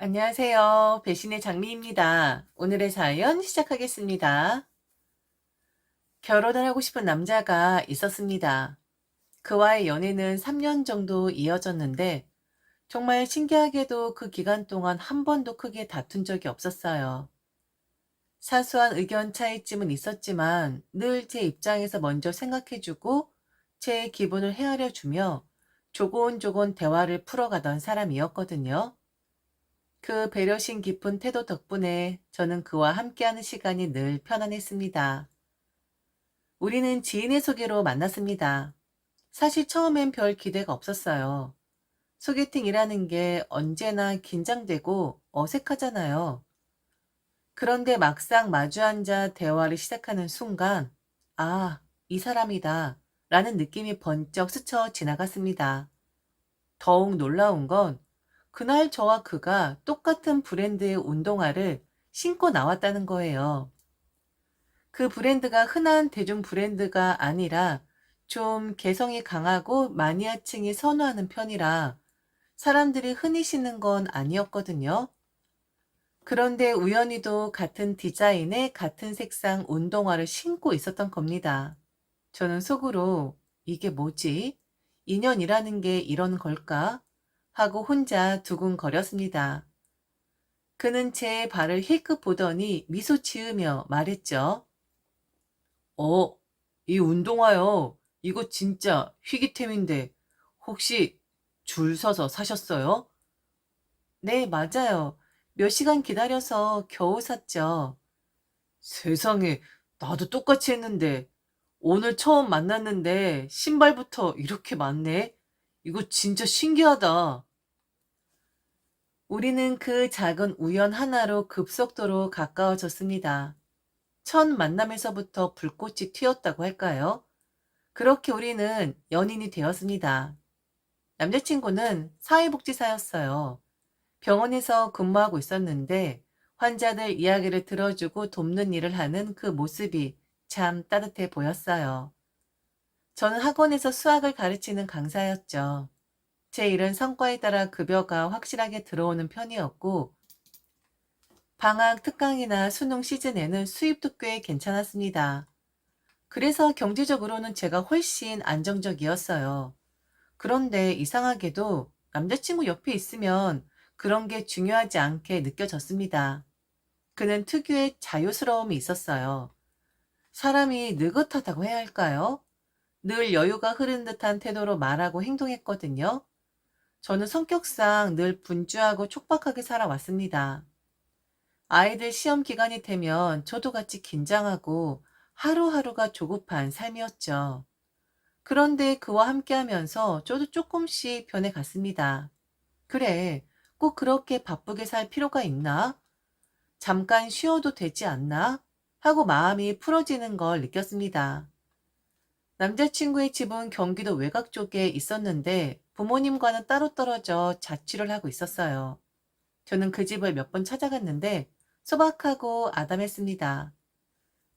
안녕하세요. 배신의 장미입니다. 오늘의 사연 시작하겠습니다. 결혼을 하고 싶은 남자가 있었습니다. 그와의 연애는 3년 정도 이어졌는데 정말 신기하게도 그 기간 동안 한 번도 크게 다툰 적이 없었어요. 사소한 의견 차이쯤은 있었지만 늘 제 입장에서 먼저 생각해주고 제 기분을 헤아려주며 조곤조곤 대화를 풀어가던 사람이었거든요. 그 배려심 깊은 태도 덕분에 저는 그와 함께하는 시간이 늘 편안했습니다. 우리는 지인의 소개로 만났습니다. 사실 처음엔 별 기대가 없었어요. 소개팅이라는 게 언제나 긴장되고 어색하잖아요. 그런데 막상 마주 앉아 대화를 시작하는 순간, 아, 이 사람이다. 라는 느낌이 번쩍 스쳐 지나갔습니다. 더욱 놀라운 건 그날 저와 그가 똑같은 브랜드의 운동화를 신고 나왔다는 거예요. 그 브랜드가 흔한 대중 브랜드가 아니라 좀 개성이 강하고 마니아층이 선호하는 편이라 사람들이 흔히 신는 건 아니었거든요. 그런데 우연히도 같은 디자인의 같은 색상 운동화를 신고 있었던 겁니다. 저는 속으로 이게 뭐지? 인연이라는 게 이런 걸까? 하고 혼자 두근거렸습니다. 그는 제 발을 힐끗 보더니 미소 지으며 말했죠. 어, 이 운동화요. 이거 진짜 희귀템인데 혹시 줄 서서 사셨어요? 네, 맞아요. 몇 시간 기다려서 겨우 샀죠. 세상에, 나도 똑같이 했는데 오늘 처음 만났는데 신발부터 이렇게 많네. 이거 진짜 신기하다. 우리는 그 작은 우연 하나로 급속도로 가까워졌습니다. 첫 만남에서부터 불꽃이 튀었다고 할까요? 그렇게 우리는 연인이 되었습니다. 남자친구는 사회복지사였어요. 병원에서 근무하고 있었는데 환자들 이야기를 들어주고 돕는 일을 하는 그 모습이 참 따뜻해 보였어요. 저는 학원에서 수학을 가르치는 강사였죠. 제 일은 성과에 따라 급여가 확실하게 들어오는 편이었고 방학 특강이나 수능 시즌에는 수입도 꽤 괜찮았습니다. 그래서 경제적으로는 제가 훨씬 안정적이었어요. 그런데 이상하게도 남자친구 옆에 있으면 그런 게 중요하지 않게 느껴졌습니다. 그는 특유의 자유스러움이 있었어요. 사람이 느긋하다고 해야 할까요? 늘 여유가 흐르는 듯한 태도로 말하고 행동했거든요. 저는 성격상 늘 분주하고 촉박하게 살아왔습니다. 아이들 시험 기간이 되면 저도 같이 긴장하고 하루하루가 조급한 삶이었죠. 그런데 그와 함께하면서 저도 조금씩 변해갔습니다. 그래, 꼭 그렇게 바쁘게 살 필요가 있나? 잠깐 쉬어도 되지 않나? 하고 마음이 풀어지는 걸 느꼈습니다. 남자친구의 집은 경기도 외곽 쪽에 있었는데 부모님과는 따로 떨어져 자취를 하고 있었어요. 저는 그 집을 몇 번 찾아갔는데 소박하고 아담했습니다.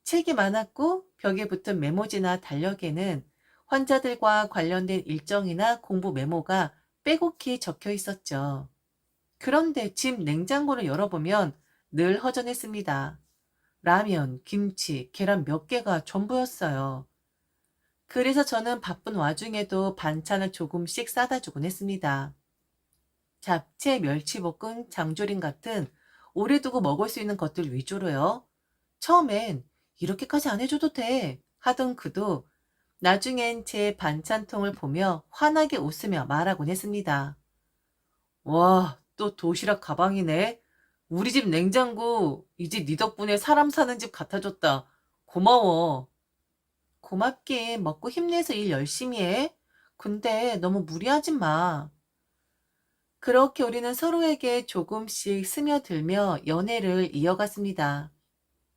책이 많았고 벽에 붙은 메모지나 달력에는 환자들과 관련된 일정이나 공부 메모가 빼곡히 적혀 있었죠. 그런데 집 냉장고를 열어보면 늘 허전했습니다. 라면, 김치, 계란 몇 개가 전부였어요. 그래서 저는 바쁜 와중에도 반찬을 조금씩 싸다 주곤 했습니다. 잡채, 멸치볶음, 장조림 같은 오래 두고 먹을 수 있는 것들 위주로요. 처음엔 이렇게까지 안 해줘도 돼 하던 그도 나중엔 제 반찬통을 보며 환하게 웃으며 말하곤 했습니다. 와, 또 도시락 가방이네. 우리 집 냉장고 이제 네 덕분에 사람 사는 집 같아졌다. 고마워. 고맙게 먹고 힘내서 일 열심히 해. 근데 너무 무리하지 마. 그렇게 우리는 서로에게 조금씩 스며들며 연애를 이어갔습니다.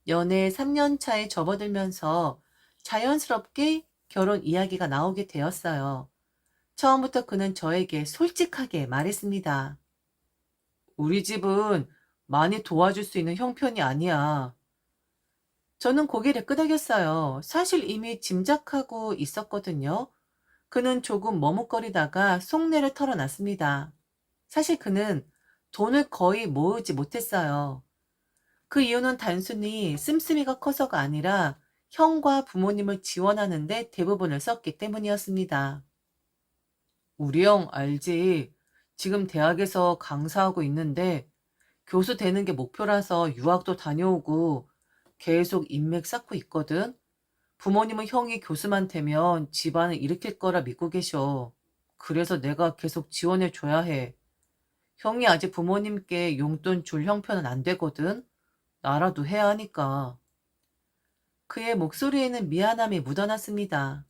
연애 3년 차에 접어들면서 자연스럽게 결혼 이야기가 나오게 되었어요. 처음부터 그는 저에게 솔직하게 말했습니다. 우리 집은 많이 도와줄 수 있는 형편이 아니야. 저는 고개를 끄덕였어요. 사실 이미 짐작하고 있었거든요. 그는 조금 머뭇거리다가 속내를 털어놨습니다. 사실 그는 돈을 거의 모으지 못했어요. 그 이유는 단순히 씀씀이가 커서가 아니라 형과 부모님을 지원하는데 대부분을 썼기 때문이었습니다. 우리 형 알지? 지금 대학에서 강사하고 있는데 교수 되는 게 목표라서 유학도 다녀오고 계속 인맥 쌓고 있거든. 부모님은 형이 교수만 되면 집안을 일으킬 거라 믿고 계셔. 그래서 내가 계속 지원해 줘야 해. 형이 아직 부모님께 용돈 줄 형편은 안 되거든. 나라도 해야 하니까. 그의 목소리에는 미안함이 묻어났습니다.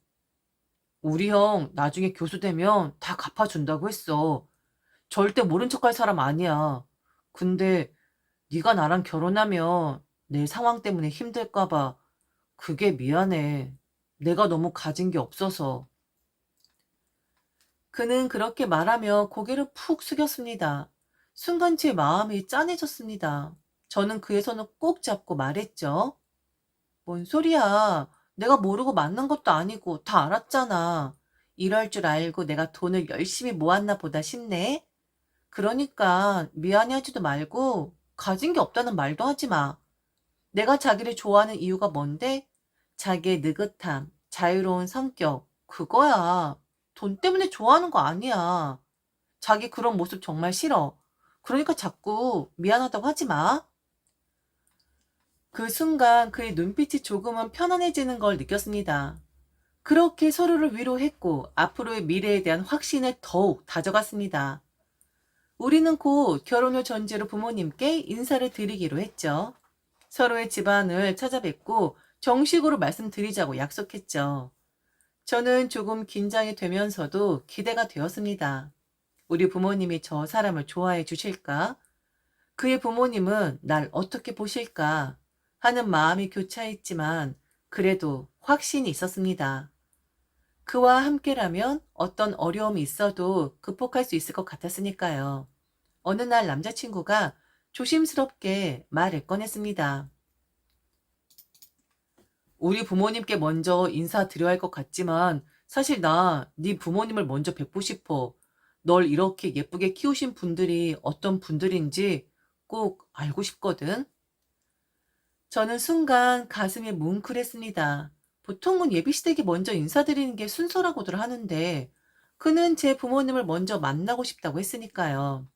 우리 형 나중에 교수 되면 다 갚아준다고 했어. 절대 모른 척할 사람 아니야. 근데 네가 나랑 결혼하면 내 상황 때문에 힘들까 봐 그게 미안해. 내가 너무 가진 게 없어서. 그는 그렇게 말하며 고개를 푹 숙였습니다. 순간 제 마음이 짠해졌습니다. 저는 그의 손을 꼭 잡고 말했죠. 뭔 소리야. 내가 모르고 만난 것도 아니고 다 알았잖아. 이럴 줄 알고 내가 돈을 열심히 모았나 보다 싶네. 그러니까 미안해하지도 말고 가진 게 없다는 말도 하지 마. 내가 자기를 좋아하는 이유가 뭔데? 자기의 느긋함, 자유로운 성격, 그거야. 돈 때문에 좋아하는 거 아니야. 자기 그런 모습 정말 싫어. 그러니까 자꾸 미안하다고 하지 마. 그 순간 그의 눈빛이 조금은 편안해지는 걸 느꼈습니다. 그렇게 서로를 위로했고 앞으로의 미래에 대한 확신을 더욱 다져갔습니다. 우리는 곧 결혼을 전제로 부모님께 인사를 드리기로 했죠. 서로의 집안을 찾아뵙고 정식으로 말씀드리자고 약속했죠. 저는 조금 긴장이 되면서도 기대가 되었습니다. 우리 부모님이 저 사람을 좋아해 주실까? 그의 부모님은 날 어떻게 보실까? 하는 마음이 교차했지만 그래도 확신이 있었습니다. 그와 함께라면 어떤 어려움이 있어도 극복할 수 있을 것 같았으니까요. 어느 날 남자친구가 조심스럽게 말을 꺼냈습니다. 우리 부모님께 먼저 인사드려야 할 것 같지만 사실 나 네 부모님을 먼저 뵙고 싶어. 널 이렇게 예쁘게 키우신 분들이 어떤 분들인지 꼭 알고 싶거든. 저는 순간 가슴이 뭉클했습니다. 보통은 예비시댁이 먼저 인사드리는 게 순서라고들 하는데 그는 제 부모님을 먼저 만나고 싶다고 했으니까요.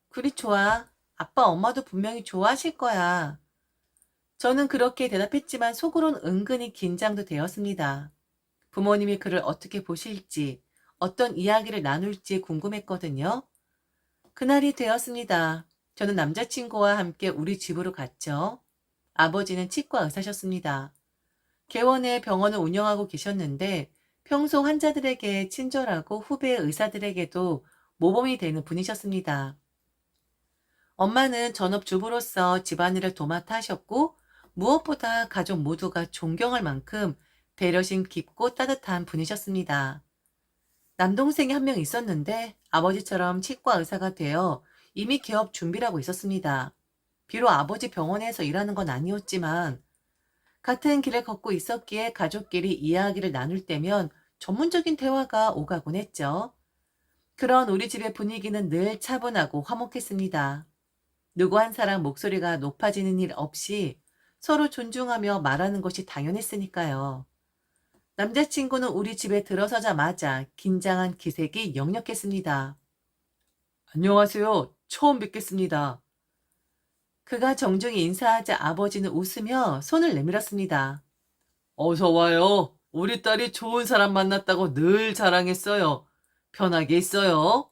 그리 좋아. 아빠 엄마도 분명히 좋아하실 거야. 저는 그렇게 대답했지만 속으론 은근히 긴장도 되었습니다. 부모님이 그를 어떻게 보실지, 어떤 이야기를 나눌지 궁금했거든요. 그날이 되었습니다. 저는 남자친구와 함께 우리 집으로 갔죠. 아버지는 치과 의사셨습니다. 개원에 병원을 운영하고 계셨는데 평소 환자들에게 친절하고 후배 의사들에게도 모범이 되는 분이셨습니다. 엄마는 전업주부로서 집안일을 도맡아 하셨고 무엇보다 가족 모두가 존경할 만큼 배려심 깊고 따뜻한 분이셨습니다. 남동생이 한 명 있었는데 아버지처럼 치과 의사가 되어 이미 개업 준비를 하고 있었습니다. 비록 아버지 병원에서 일하는 건 아니었지만 같은 길을 걷고 있었기에 가족끼리 이야기를 나눌 때면 전문적인 대화가 오가곤 했죠. 그런 우리 집의 분위기는 늘 차분하고 화목했습니다. 누구 한 사람 목소리가 높아지는 일 없이 서로 존중하며 말하는 것이 당연했으니까요. 남자친구는 우리 집에 들어서자마자 긴장한 기색이 역력했습니다. 안녕하세요. 처음 뵙겠습니다. 그가 정중히 인사하자 아버지는 웃으며 손을 내밀었습니다. 어서 와요. 우리 딸이 좋은 사람 만났다고 늘 자랑했어요. 편하게 있어요.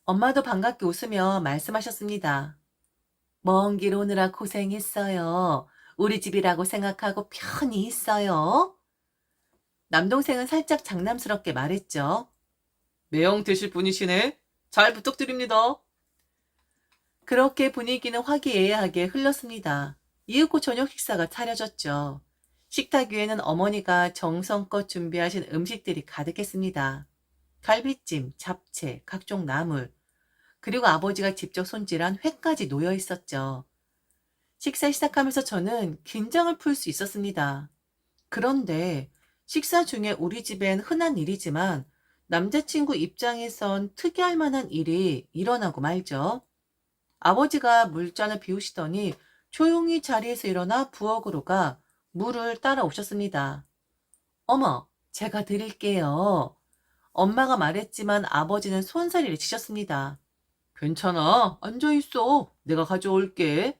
엄마도 반갑게 웃으며 말씀하셨습니다. 먼 길 오느라 고생했어요. 우리 집이라고 생각하고 편히 있어요. 남동생은 살짝 장남스럽게 말했죠. 매형 되실 분이시네. 잘 부탁드립니다. 그렇게 분위기는 화기애애하게 흘렀습니다. 이윽고 저녁 식사가 차려졌죠. 식탁 위에는 어머니가 정성껏 준비하신 음식들이 가득했습니다. 갈비찜, 잡채, 각종 나물, 그리고 아버지가 직접 손질한 회까지 놓여 있었죠. 식사 시작하면서 저는 긴장을 풀 수 있었습니다. 그런데 식사 중에 우리 집엔 흔한 일이지만 남자친구 입장에선 특이할 만한 일이 일어나고 말죠. 아버지가 물잔을 비우시더니 조용히 자리에서 일어나 부엌으로 가 물을 따라오셨습니다. 어머, 제가 드릴게요. 엄마가 말했지만 아버지는 손사래를 치셨습니다. 괜찮아. 앉아있어. 내가 가져올게.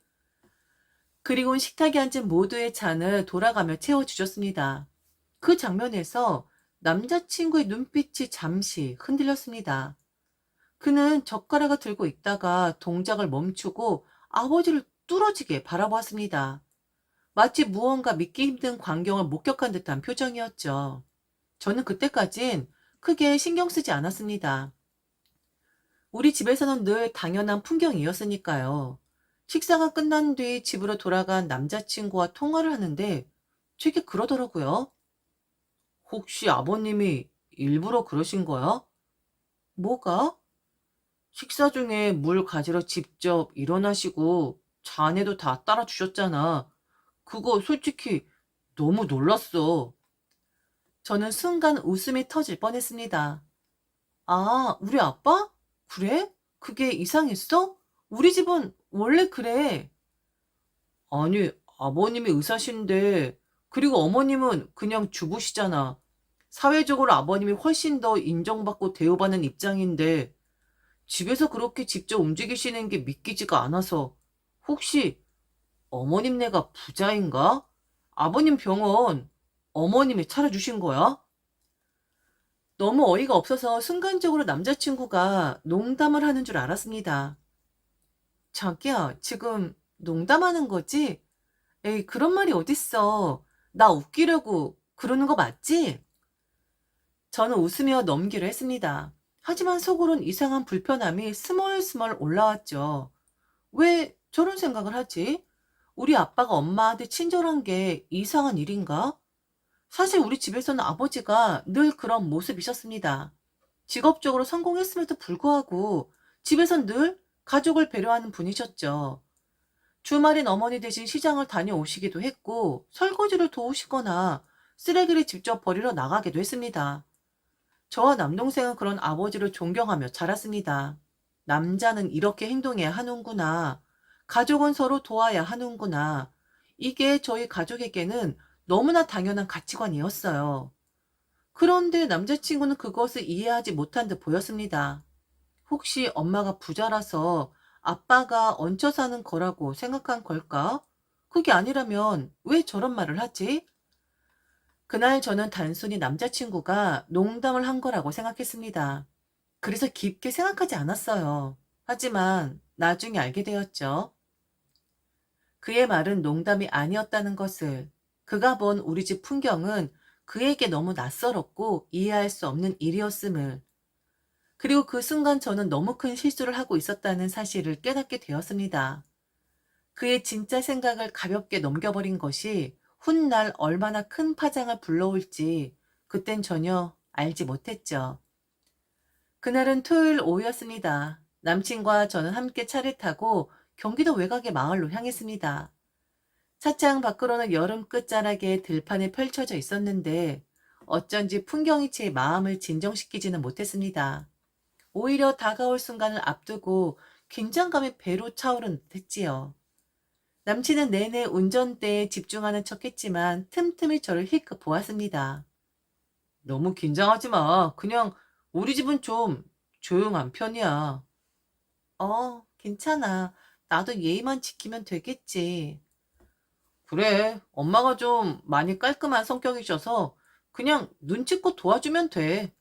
그리고 식탁에 앉은 모두의 잔을 돌아가며 채워주셨습니다. 그 장면에서 남자친구의 눈빛이 잠시 흔들렸습니다. 그는 젓가락을 들고 있다가 동작을 멈추고 아버지를 뚫어지게 바라보았습니다. 마치 무언가 믿기 힘든 광경을 목격한 듯한 표정이었죠. 저는 그때까진 크게 신경 쓰지 않았습니다. 우리 집에서는 늘 당연한 풍경이었으니까요. 식사가 끝난 뒤 집으로 돌아간 남자친구와 통화를 하는데 되게 그러더라고요. 혹시 아버님이 일부러 그러신 거야? 뭐가? 식사 중에 물 가지러 직접 일어나시고 잔에도 다 따라 주셨잖아. 그거 솔직히 너무 놀랐어. 저는 순간 웃음이 터질 뻔했습니다. 아, 우리 아빠? 그래? 그게 이상했어? 우리 집은 원래 그래. 아니, 아버님이 의사신데, 그리고 어머님은 그냥 주부시잖아. 사회적으로 아버님이 훨씬 더 인정받고 대우받는 입장인데, 집에서 그렇게 직접 움직이시는 게 믿기지가 않아서, 혹시 어머님네가 부자인가? 아버님 병원 어머님이 차려주신 거야? 너무 어이가 없어서 순간적으로 남자친구가 농담을 하는 줄 알았습니다. 자기야, 지금 농담하는 거지? 에이, 그런 말이 어딨어. 나 웃기려고 그러는 거 맞지? 저는 웃으며 넘기로 했습니다. 하지만 속으론 이상한 불편함이 스멀스멀 올라왔죠. 왜 저런 생각을 하지? 우리 아빠가 엄마한테 친절한 게 이상한 일인가? 사실 우리 집에서는 아버지가 늘 그런 모습이셨습니다. 직업적으로 성공했음에도 불구하고 집에선 늘 가족을 배려하는 분이셨죠. 주말엔 어머니 대신 시장을 다녀오시기도 했고 설거지를 도우시거나 쓰레기를 직접 버리러 나가기도 했습니다. 저와 남동생은 그런 아버지를 존경하며 자랐습니다. 남자는 이렇게 행동해야 하는구나. 가족은 서로 도와야 하는구나. 이게 저희 가족에게는 너무나 당연한 가치관이었어요. 그런데 남자친구는 그것을 이해하지 못한 듯 보였습니다. 혹시 엄마가 부자라서 아빠가 얹혀 사는 거라고 생각한 걸까? 그게 아니라면 왜 저런 말을 하지? 그날 저는 단순히 남자친구가 농담을 한 거라고 생각했습니다. 그래서 깊게 생각하지 않았어요. 하지만 나중에 알게 되었죠. 그의 말은 농담이 아니었다는 것을, 그가 본 우리 집 풍경은 그에게 너무 낯설었고 이해할 수 없는 일이었음을, 그리고 그 순간 저는 너무 큰 실수를 하고 있었다는 사실을 깨닫게 되었습니다. 그의 진짜 생각을 가볍게 넘겨버린 것이 훗날 얼마나 큰 파장을 불러올지 그땐 전혀 알지 못했죠. 그날은 토요일 오후였습니다. 남친과 저는 함께 차를 타고 경기도 외곽의 마을로 향했습니다. 차창 밖으로는 여름 끝자락에 들판이 펼쳐져 있었는데 어쩐지 풍경이 제 마음을 진정시키지는 못했습니다. 오히려 다가올 순간을 앞두고 긴장감이 배로 차오른 듯 했지요. 남친은 내내 운전대에 집중하는 척 했지만 틈틈이 저를 힐끗 보았습니다. 너무 긴장하지 마. 그냥 우리 집은 좀 조용한 편이야. 괜찮아. 나도 예의만 지키면 되겠지. 그래, 엄마가 좀 많이 깔끔한 성격이셔서 그냥 눈치껏 도와주면 돼.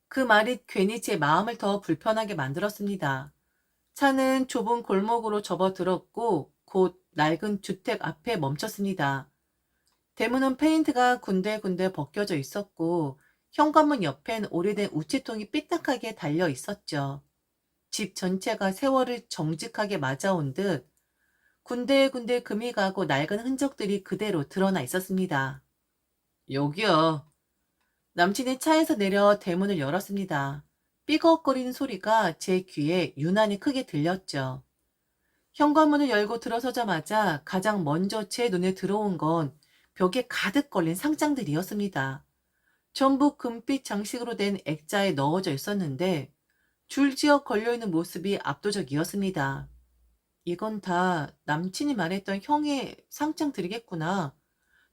그 말이 괜히 제 마음을 더 불편하게 만들었습니다. 차는 좁은 골목으로 접어들었고 곧 낡은 주택 앞에 멈췄습니다. 대문은 페인트가 군데군데 벗겨져 있었고 현관문 옆엔 오래된 우체통이 삐딱하게 달려 있었죠. 집 전체가 세월을 정직하게 맞아온 듯 군데군데 금이 가고 낡은 흔적들이 그대로 드러나 있었습니다. 여기야. 남친이 차에서 내려 대문을 열었습니다. 삐걱거리는 소리가 제 귀에 유난히 크게 들렸죠. 현관문을 열고 들어서자마자 가장 먼저 제 눈에 들어온 건 벽에 가득 걸린 상장들이었습니다. 전부 금빛 장식으로 된 액자에 넣어져 있었는데 줄지어 걸려있는 모습이 압도적이었습니다. 이건 다 남친이 말했던 형의 상장들이겠구나.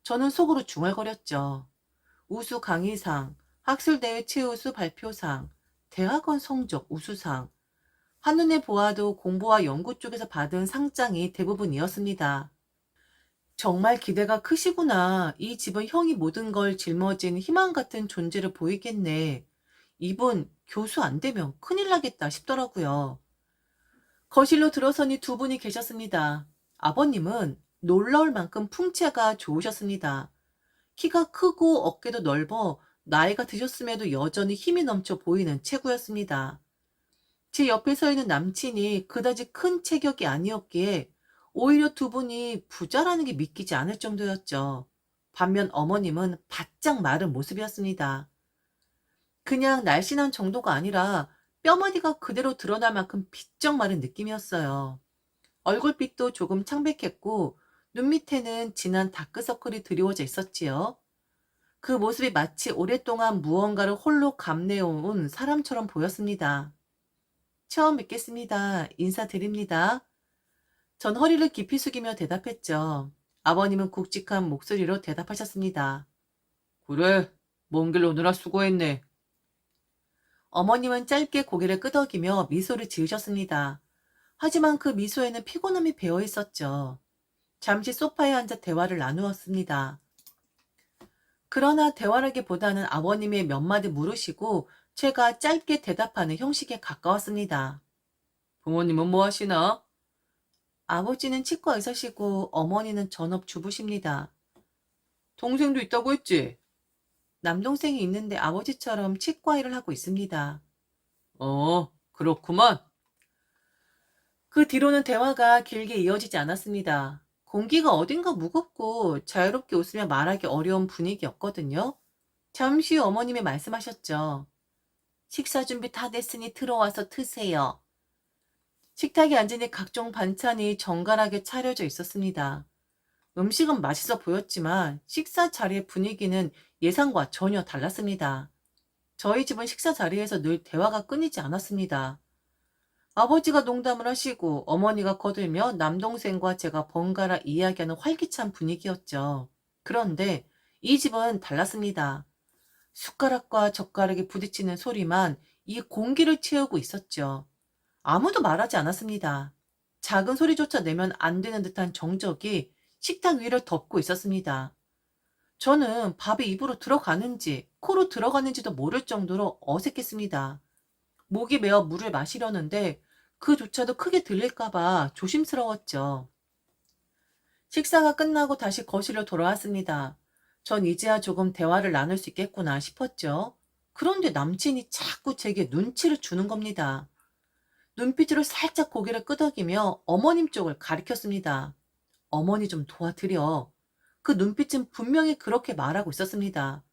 저는 속으로 중얼거렸죠. 우수 강의상, 학술대회 최우수 발표상, 대학원 성적 우수상. 한눈에 보아도 공부와 연구 쪽에서 받은 상장이 대부분이었습니다. 정말 기대가 크시구나. 이 집은 형이 모든 걸 짊어진 희망 같은 존재를 보이겠네. 이분 교수 안 되면 큰일 나겠다 싶더라고요. 거실로 들어서니 두 분이 계셨습니다. 아버님은 놀라울 만큼 풍채가 좋으셨습니다. 키가 크고 어깨도 넓어 나이가 드셨음에도 여전히 힘이 넘쳐 보이는 체구였습니다. 제 옆에 서 있는 남친이 그다지 큰 체격이 아니었기에 오히려 두 분이 부자라는 게 믿기지 않을 정도였죠. 반면 어머님은 바짝 마른 모습이었습니다. 그냥 날씬한 정도가 아니라 뼈마디가 그대로 드러날 만큼 비쩍 마른 느낌이었어요. 얼굴빛도 조금 창백했고 눈 밑에는 진한 다크서클이 드리워져 있었지요. 그 모습이 마치 오랫동안 무언가를 홀로 감내어온 사람처럼 보였습니다. 처음 뵙겠습니다. 인사드립니다. 전 허리를 깊이 숙이며 대답했죠. 아버님은 굵직한 목소리로 대답하셨습니다. 그래, 먼 길 오느라 수고했네. 어머님은 짧게 고개를 끄덕이며 미소를 지으셨습니다. 하지만 그 미소에는 피곤함이 배어 있었죠. 잠시 소파에 앉아 대화를 나누었습니다. 그러나 대화라기보다는 아버님의 몇 마디 물으시고 제가 짧게 대답하는 형식에 가까웠습니다. 부모님은 뭐 하시나? 아버지는 치과 의사시고 어머니는 전업주부십니다. 동생도 있다고 했지? 남동생이 있는데 아버지처럼 치과 일을 하고 있습니다. 그렇구만. 그 뒤로는 대화가 길게 이어지지 않았습니다. 공기가 어딘가 무겁고 자유롭게 웃으며 말하기 어려운 분위기였거든요. 잠시 후 어머님이 말씀하셨죠. 식사 준비 다 됐으니 들어와서 드세요. 식탁에 앉으니 각종 반찬이 정갈하게 차려져 있었습니다. 음식은 맛있어 보였지만 식사 자리의 분위기는 예상과 전혀 달랐습니다. 저희 집은 식사 자리에서 늘 대화가 끊이지 않았습니다. 아버지가 농담을 하시고 어머니가 거들며 남동생과 제가 번갈아 이야기하는 활기찬 분위기였죠. 그런데 이 집은 달랐습니다. 숟가락과 젓가락이 부딪히는 소리만 이 공기를 채우고 있었죠. 아무도 말하지 않았습니다. 작은 소리조차 내면 안 되는 듯한 정적이 식탁 위를 덮고 있었습니다. 저는 밥이 입으로 들어가는지 코로 들어가는지도 모를 정도로 어색했습니다. 목이 메어 물을 마시려는데 그조차도 크게 들릴까봐 조심스러웠죠. 식사가 끝나고 다시 거실로 돌아왔습니다. 전 이제야 조금 대화를 나눌 수 있겠구나 싶었죠. 그런데 남친이 자꾸 제게 눈치를 주는 겁니다. 눈빛으로 살짝 고개를 끄덕이며 어머님 쪽을 가리켰습니다. 어머니 좀 도와드려. 그 눈빛은 분명히 그렇게 말하고 있었습니다.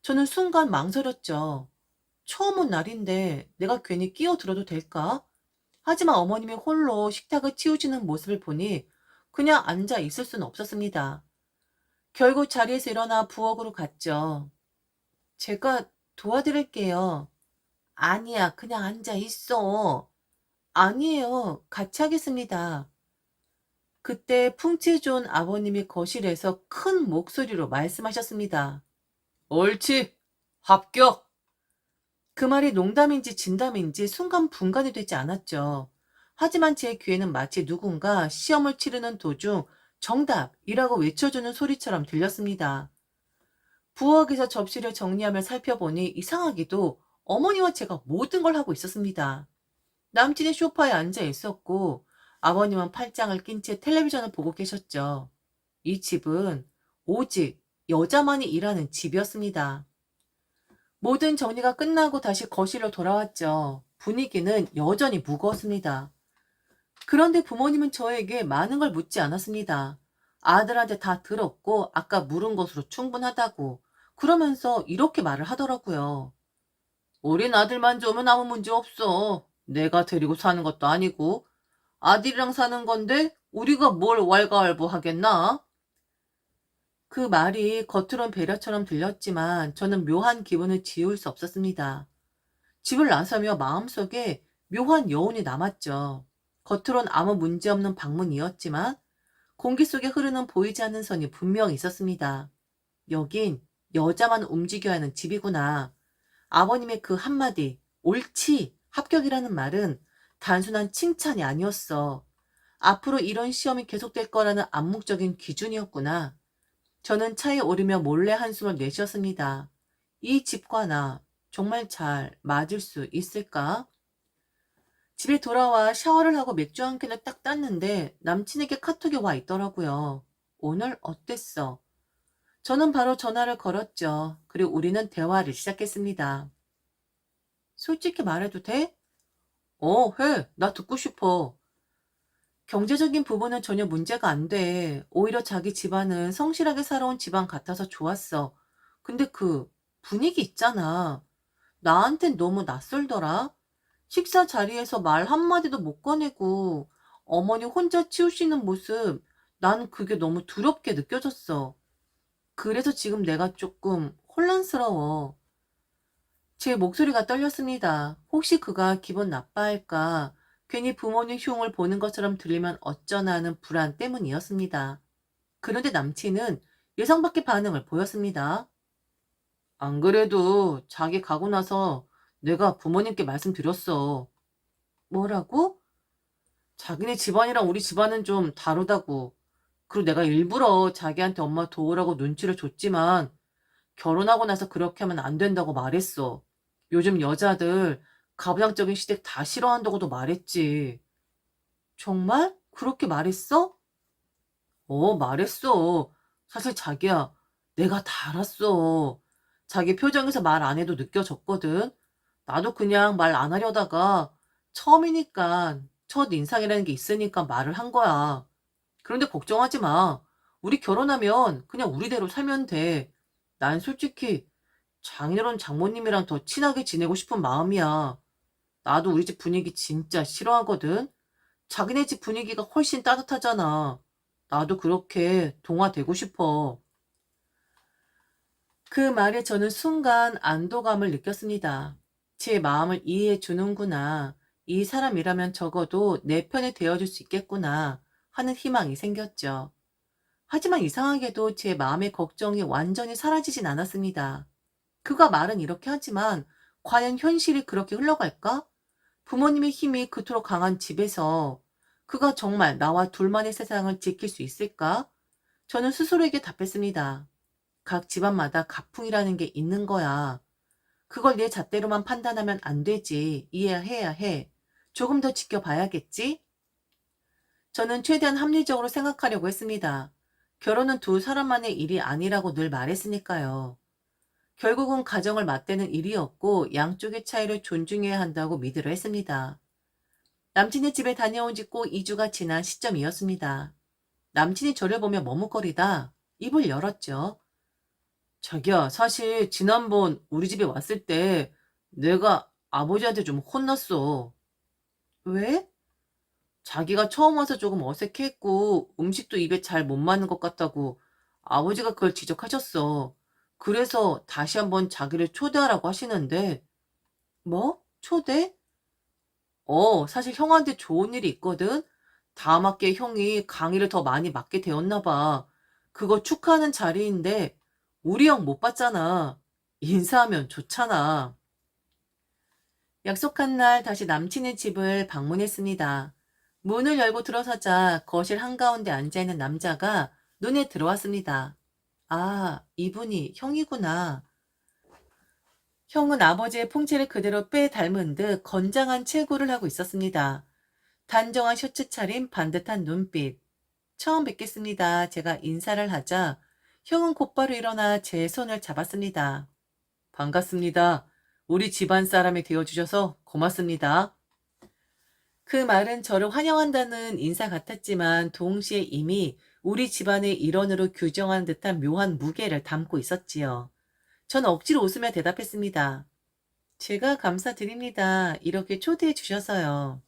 저는 순간 망설였죠. 처음 온 날인데 내가 괜히 끼어들어도 될까? 하지만 어머님이 홀로 식탁을 치우시는 모습을 보니 그냥 앉아 있을 수는 없었습니다. 결국 자리에서 일어나 부엌으로 갔죠. 제가 도와드릴게요. 아니야, 그냥 앉아 있어. 아니에요, 같이 하겠습니다. 그때 풍치 좋은 아버님이 거실에서 큰 목소리로 말씀하셨습니다. 옳지, 합격! 그 말이 농담인지 진담인지 순간 분간이 되지 않았죠. 하지만 제 귀에는 마치 누군가 시험을 치르는 도중 정답이라고 외쳐주는 소리처럼 들렸습니다. 부엌에서 접시를 정리하며 살펴보니 이상하게도 어머니와 제가 모든 걸 하고 있었습니다. 남친이 소파에 앉아 있었고 아버님은 팔짱을 낀 채 텔레비전을 보고 계셨죠. 이 집은 오직 여자만이 일하는 집이었습니다. 모든 정리가 끝나고 다시 거실로 돌아왔죠. 분위기는 여전히 무거웠습니다. 그런데 부모님은 저에게 많은 걸 묻지 않았습니다. 아들한테 다 들었고 아까 물은 것으로 충분하다고 그러면서 이렇게 말을 하더라고요. 우린 아들만 좋으면 아무 문제 없어. 내가 데리고 사는 것도 아니고 아들이랑 사는 건데 우리가 뭘 왈가왈부 하겠나? 그 말이 겉으론 배려처럼 들렸지만 저는 묘한 기분을 지울 수 없었습니다. 집을 나서며 마음속에 묘한 여운이 남았죠. 겉으론 아무 문제 없는 방문이었지만 공기 속에 흐르는 보이지 않는 선이 분명 있었습니다. 여긴 여자만 움직여야 하는 집이구나. 아버님의 그 한마디, 옳지, 합격이라는 말은 단순한 칭찬이 아니었어. 앞으로 이런 시험이 계속될 거라는 암묵적인 기준이었구나. 저는 차에 오르며 몰래 한숨을 내쉬었습니다. 이 집과 나 정말 잘 맞을 수 있을까? 집에 돌아와 샤워를 하고 맥주 한 캔을 딱 땄는데 남친에게 카톡이 와 있더라고요. 오늘 어땠어? 저는 바로 전화를 걸었죠. 그리고 우리는 대화를 시작했습니다. 솔직히 말해도 돼? 해. 나 듣고 싶어. 경제적인 부분은 전혀 문제가 안 돼. 오히려 자기 집안은 성실하게 살아온 집안 같아서 좋았어. 근데 그 분위기 있잖아. 나한텐 너무 낯설더라. 식사 자리에서 말 한마디도 못 꺼내고 어머니 혼자 치우시는 모습, 난 그게 너무 두렵게 느껴졌어. 그래서 지금 내가 조금 혼란스러워. 제 목소리가 떨렸습니다. 혹시 그가 기분 나빠할까? 괜히 부모님 흉을 보는 것처럼 들리면 어쩌나 하는 불안 때문이었습니다. 그런데 남친은 예상 밖의 반응을 보였습니다. 안 그래도 자기 가고 나서 내가 부모님께 말씀드렸어. 뭐라고? 자기네 집안이랑 우리 집안은 좀 다르다고. 그리고 내가 일부러 자기한테 엄마 도우라고 눈치를 줬지만 결혼하고 나서 그렇게 하면 안 된다고 말했어. 요즘 여자들 가부장적인 시댁 다 싫어한다고도 말했지. 정말? 그렇게 말했어? 말했어. 사실 자기야, 내가 다 알았어. 자기 표정에서 말 안 해도 느껴졌거든. 나도 그냥 말 안 하려다가 처음이니까 첫 인상이라는 게 있으니까 말을 한 거야. 그런데 걱정하지 마. 우리 결혼하면 그냥 우리대로 살면 돼. 난 솔직히 장인어른 장모님이랑 더 친하게 지내고 싶은 마음이야. 나도 우리 집 분위기 진짜 싫어하거든. 자기네 집 분위기가 훨씬 따뜻하잖아. 나도 그렇게 동화되고 싶어. 그 말에 저는 순간 안도감을 느꼈습니다. 제 마음을 이해해 주는구나. 이 사람이라면 적어도 내 편에 되어줄 수 있겠구나 하는 희망이 생겼죠. 하지만 이상하게도 제 마음의 걱정이 완전히 사라지진 않았습니다. 그가 말은 이렇게 하지만 과연 현실이 그렇게 흘러갈까? 부모님의 힘이 그토록 강한 집에서 그가 정말 나와 둘만의 세상을 지킬 수 있을까? 저는 스스로에게 답했습니다. 각 집안마다 가풍이라는 게 있는 거야. 그걸 내 잣대로만 판단하면 안 되지. 이해해야 해. 조금 더 지켜봐야겠지? 저는 최대한 합리적으로 생각하려고 했습니다. 결혼은 두 사람만의 일이 아니라고 늘 말했으니까요. 결국은 가정을 맞대는 일이었고 양쪽의 차이를 존중해야 한다고 믿으려 했습니다. 남친의 집에 다녀온 지 꼭 2주가 지난 시점이었습니다. 남친이 저를 보며 머뭇거리다 입을 열었죠. 자기야, 사실 지난번 우리 집에 왔을 때 내가 아버지한테 좀 혼났어. 왜? 자기가 처음 와서 조금 어색했고 음식도 입에 잘 못 맞는 것 같다고 아버지가 그걸 지적하셨어. 그래서 다시 한번 자기를 초대하라고 하시는데, 뭐? 초대? 사실 형한테 좋은 일이 있거든? 다음 학기에 형이 강의를 더 많이 맡게 되었나 봐. 그거 축하하는 자리인데 우리 형 못 봤잖아. 인사하면 좋잖아. 약속한 날 다시 남친의 집을 방문했습니다. 문을 열고 들어서자 거실 한가운데 앉아있는 남자가 눈에 들어왔습니다. 아, 이분이 형이구나. 형은 아버지의 풍채를 그대로 빼닮은 듯 건장한 체구를 하고 있었습니다. 단정한 셔츠 차림, 반듯한 눈빛. 처음 뵙겠습니다. 제가 인사를 하자 형은 곧바로 일어나 제 손을 잡았습니다. 반갑습니다. 우리 집안 사람이 되어주셔서 고맙습니다. 그 말은 저를 환영한다는 인사 같았지만 동시에 이미 우리 집안의 일원으로 규정한 듯한 묘한 무게를 담고 있었지요. 전 억지로 웃으며 대답했습니다. 제가 감사드립니다. 이렇게 초대해 주셔서요.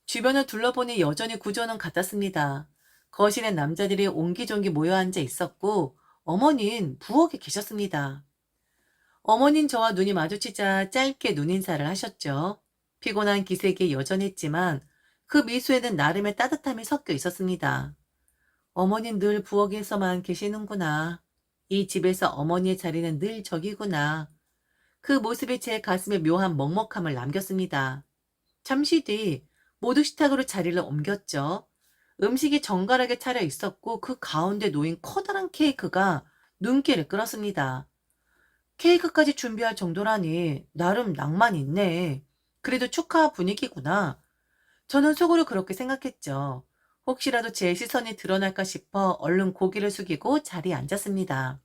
주변을 둘러보니 여전히 구조는 같았습니다. 거실엔 남자들이 옹기종기 모여 앉아 있었고 어머니는 부엌에 계셨습니다. 어머닌 저와 눈이 마주치자 짧게 눈인사를 하셨죠. 피곤한 기색이 여전했지만 그 미소에는 나름의 따뜻함이 섞여 있었습니다. 어머닌 늘 부엌에서만 계시는구나. 이 집에서 어머니의 자리는 늘 저기구나. 그 모습이 제 가슴에 묘한 먹먹함을 남겼습니다. 잠시 뒤 모두 식탁으로 자리를 옮겼죠. 음식이 정갈하게 차려 있었고 그 가운데 놓인 커다란 케이크가 눈길을 끌었습니다. 케이크까지 준비할 정도라니 나름 낭만 있네. 그래도 축하 분위기구나. 저는 속으로 그렇게 생각했죠. 혹시라도 제 시선이 드러날까 싶어 얼른 고개를 숙이고 자리에 앉았습니다.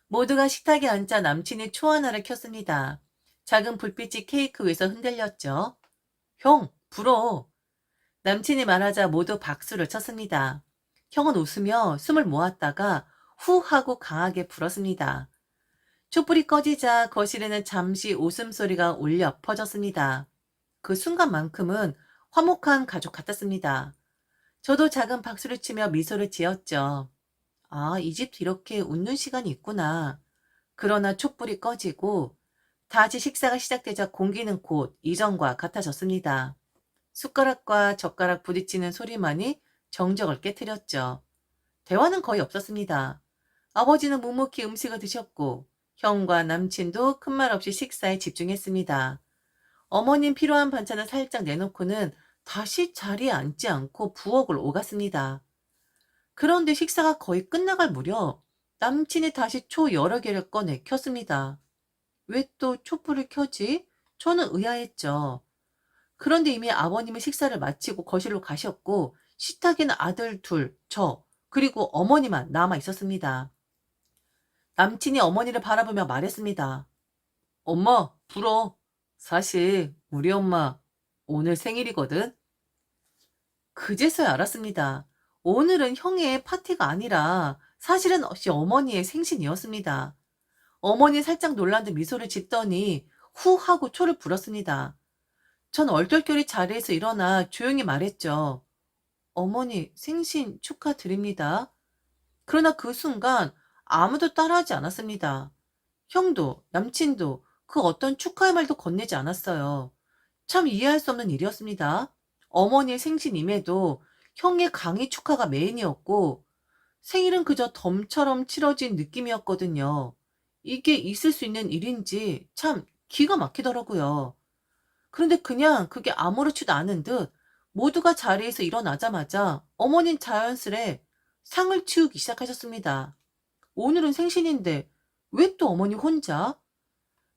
모두가 식탁에 앉자 남친이 초 하나를 켰습니다. 작은 불빛이 케이크 위에서 흔들렸죠. 형, 불어. 남친이 말하자 모두 박수를 쳤습니다. 형은 웃으며 숨을 모았다가 후 하고 강하게 불었습니다. 촛불이 꺼지자 거실에는 잠시 웃음소리가 울려 퍼졌습니다. 그 순간만큼은 화목한 가족 같았습니다. 저도 작은 박수를 치며 미소를 지었죠. 아, 이 집도 이렇게 웃는 시간이 있구나. 그러나 촛불이 꺼지고 다시 식사가 시작되자 공기는 곧 이전과 같아졌습니다. 숟가락과 젓가락 부딪히는 소리만이 정적을 깨뜨렸죠. 대화는 거의 없었습니다. 아버지는 묵묵히 음식을 드셨고 형과 남친도 큰 말 없이 식사에 집중했습니다. 어머님 필요한 반찬을 살짝 내놓고는 다시 자리에 앉지 않고 부엌을 오갔습니다. 그런데 식사가 거의 끝나갈 무렵 남친이 다시 초 여러 개를 꺼내 켰습니다. 왜 또 촛불을 켜지? 저는 의아했죠. 그런데 이미 아버님은 식사를 마치고 거실로 가셨고 식탁에는 아들 둘, 저, 그리고 어머니만 남아 있었습니다. 남친이 어머니를 바라보며 말했습니다. 엄마, 불어. 사실 우리 엄마 오늘 생일이거든. 그제서야 알았습니다. 오늘은 형의 파티가 아니라 사실은 어머니의 생신이었습니다. 어머니 살짝 놀란 듯 미소를 짓더니 후 하고 초를 불었습니다. 전 얼떨결에 자리에서 일어나 조용히 말했죠. 어머니 생신 축하드립니다. 그러나 그 순간 아무도 따라하지 않았습니다. 형도 남친도 그 어떤 축하의 말도 건네지 않았어요. 참 이해할 수 없는 일이었습니다. 어머니의 생신임에도 형의 강의 축하가 메인이었고 생일은 그저 덤처럼 치러진 느낌이었거든요. 이게 있을 수 있는 일인지 참 기가 막히더라고요. 그런데 그냥 그게 아무렇지도 않은 듯 모두가 자리에서 일어나자마자 어머니는 자연스레 상을 치우기 시작하셨습니다. 오늘은 생신인데 왜 또 어머니 혼자?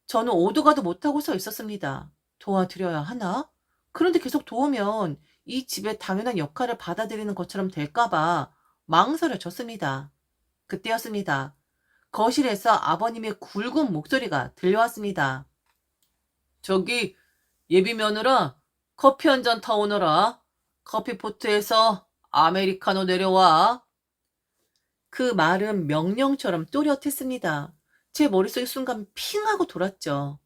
저는 오도 가도 못하고 서 있었습니다. 도와드려야 하나? 그런데 계속 도우면 이 집의 당연한 역할을 받아들이는 것처럼 될까봐 망설여졌습니다. 그때였습니다. 거실에서 아버님의 굵은 목소리가 들려왔습니다. 저기 예비 며느라 커피 한 잔 타오너라. 커피포트에서 아메리카노 내려와. 그 말은 명령처럼 또렷했습니다. 제 머릿속에 순간 핑 하고 돌았죠.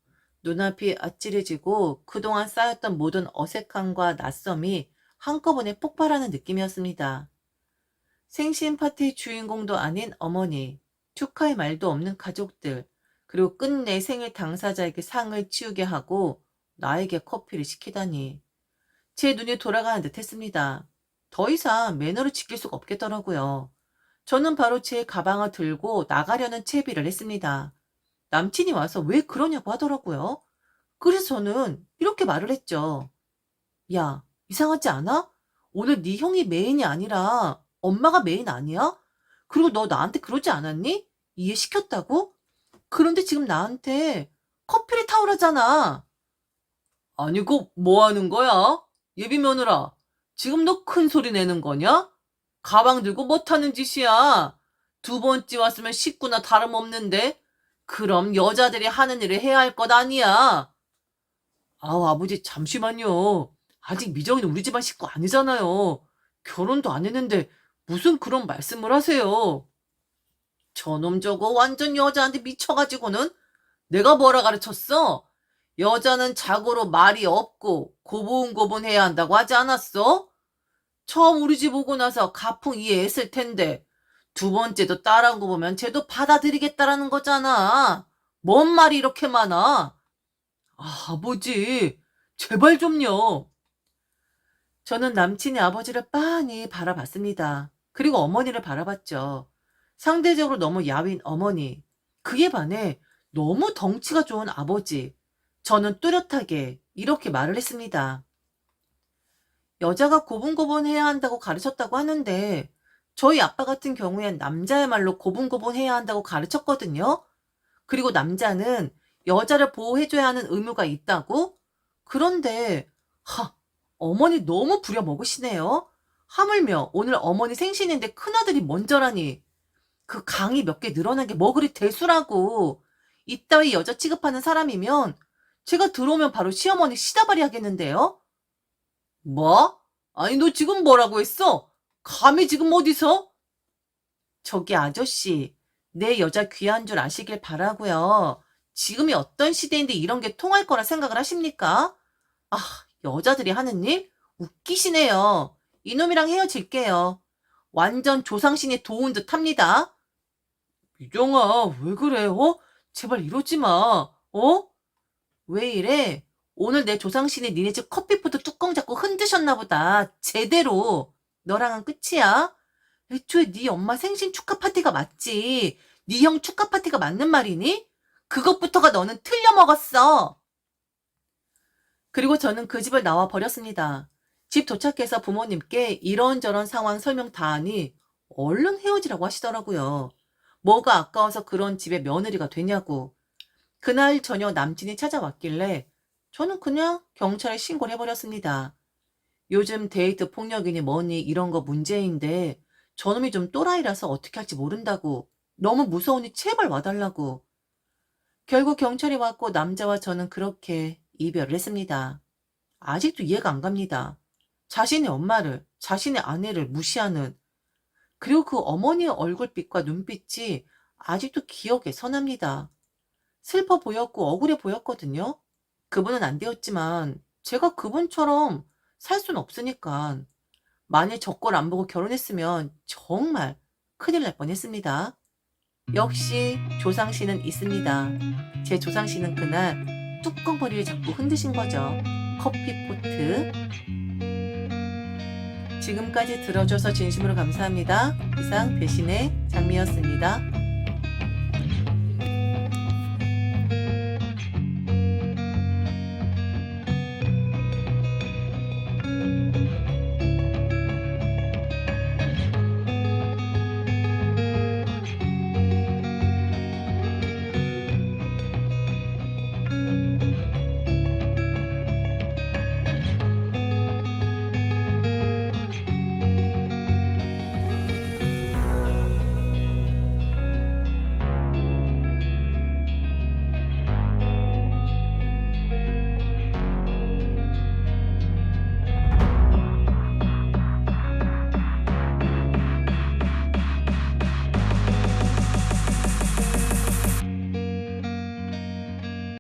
눈앞이 아찔해지고 그동안 쌓였던 모든 어색함과 낯섦이 한꺼번에 폭발하는 느낌이었습니다. 생신 파티 주인공도 아닌 어머니, 축하의 말도 없는 가족들, 그리고 끝내 생일 당사자에게 상을 치우게 하고 나에게 커피를 시키다니. 제 눈이 돌아가는 듯 했습니다. 더 이상 매너를 지킬 수가 없겠더라고요. 저는 바로 제 가방을 들고 나가려는 채비를 했습니다. 남친이 와서 왜 그러냐고 하더라고요. 그래서 저는 이렇게 말을 했죠. 야, 이상하지 않아? 오늘 네 형이 메인이 아니라 엄마가 메인 아니야? 그리고 너 나한테 그러지 않았니? 이해시켰다고? 그런데 지금 나한테 커피를 타오라잖아. 아니, 그거 뭐 하는 거야? 예비 며느라, 지금 너 큰 소리 내는 거냐? 가방 들고 뭐 타는 짓이야? 두 번째 왔으면 식구나 다름없는데? 그럼 여자들이 하는 일을 해야 할 것 아니야? 아우, 아버지, 잠시만요. 아직 미정이는 우리 집안 식구 아니잖아요. 결혼도 안 했는데 무슨 그런 말씀을 하세요? 저놈 저거 완전 여자한테 미쳐가지고는 내가 뭐라 가르쳤어? 여자는 자고로 말이 없고 고분고분해야 한다고 하지 않았어? 처음 우리 집 오고 나서 가풍 이해했을 텐데 두 번째도 따라온 거 보면 쟤도 받아들이겠다라는 거잖아. 뭔 말이 이렇게 많아? 아, 아버지, 제발 좀요. 저는 남친의 아버지를 빤히 바라봤습니다. 그리고 어머니를 바라봤죠. 상대적으로 너무 야윈 어머니, 그에 반해 너무 덩치가 좋은 아버지. 저는 뚜렷하게 이렇게 말을 했습니다. 여자가 고분고분해야 한다고 가르쳤다고 하는데 저희 아빠 같은 경우엔 남자야말로 고분고분해야 한다고 가르쳤거든요. 그리고 남자는 여자를 보호해줘야 하는 의무가 있다고? 그런데 어머니 너무 부려먹으시네요. 하물며 오늘 어머니 생신인데 큰아들이 먼저라니. 그 강이 몇 개 늘어난 게 뭐 그리 대수라고. 이따위 여자 취급하는 사람이면 제가 들어오면 바로 시어머니 시다발이 하겠는데요. 뭐? 아니 너 지금 뭐라고 했어? 감히 지금 어디서? 저기 아저씨, 내 여자 귀한 줄 아시길 바라고요. 지금이 어떤 시대인데 이런 게 통할 거라 생각을 하십니까? 아, 여자들이 하는 일? 웃기시네요. 이놈이랑 헤어질게요. 완전 조상신이 도운 듯 합니다. 미정아, 왜 그래, 제발 이러지 마, 왜 이래? 오늘 내 조상신이 니네 집 커피포트 뚜껑 잡고 흔드셨나 보다. 제대로. 너랑은 끝이야. 애초에 네 엄마 생신 축하 파티가 맞지. 네 형 축하 파티가 맞는 말이니? 그것부터가 너는 틀려 먹었어. 그리고 저는 그 집을 나와 버렸습니다. 집 도착해서 부모님께 이런저런 상황 설명 다 하니 얼른 헤어지라고 하시더라고요. 뭐가 아까워서 그런 집의 며느리가 되냐고. 그날 저녁 남친이 찾아왔길래 저는 그냥 경찰에 신고를 해버렸습니다. 요즘 데이트 폭력이니 뭐니 이런 거 문제인데 저놈이 좀 또라이라서 어떻게 할지 모른다고. 너무 무서우니 제발 와달라고. 결국 경찰이 왔고 남자와 저는 그렇게 이별을 했습니다. 아직도 이해가 안 갑니다. 자신의 엄마를, 자신의 아내를 무시하는, 그리고 그 어머니의 얼굴빛과 눈빛이 아직도 기억에 선합니다. 슬퍼 보였고 억울해 보였거든요. 그분은 안 되었지만 제가 그분처럼 살 순 없으니까. 만일 저 걸 안 보고 결혼했으면 정말 큰일 날 뻔했습니다. 역시 조상신은 있습니다. 제 조상신은 그날 뚜껑머리를 자꾸 흔드신 거죠. 커피포트. 지금까지 들어줘서 진심으로 감사합니다. 이상 배신의 장미였습니다.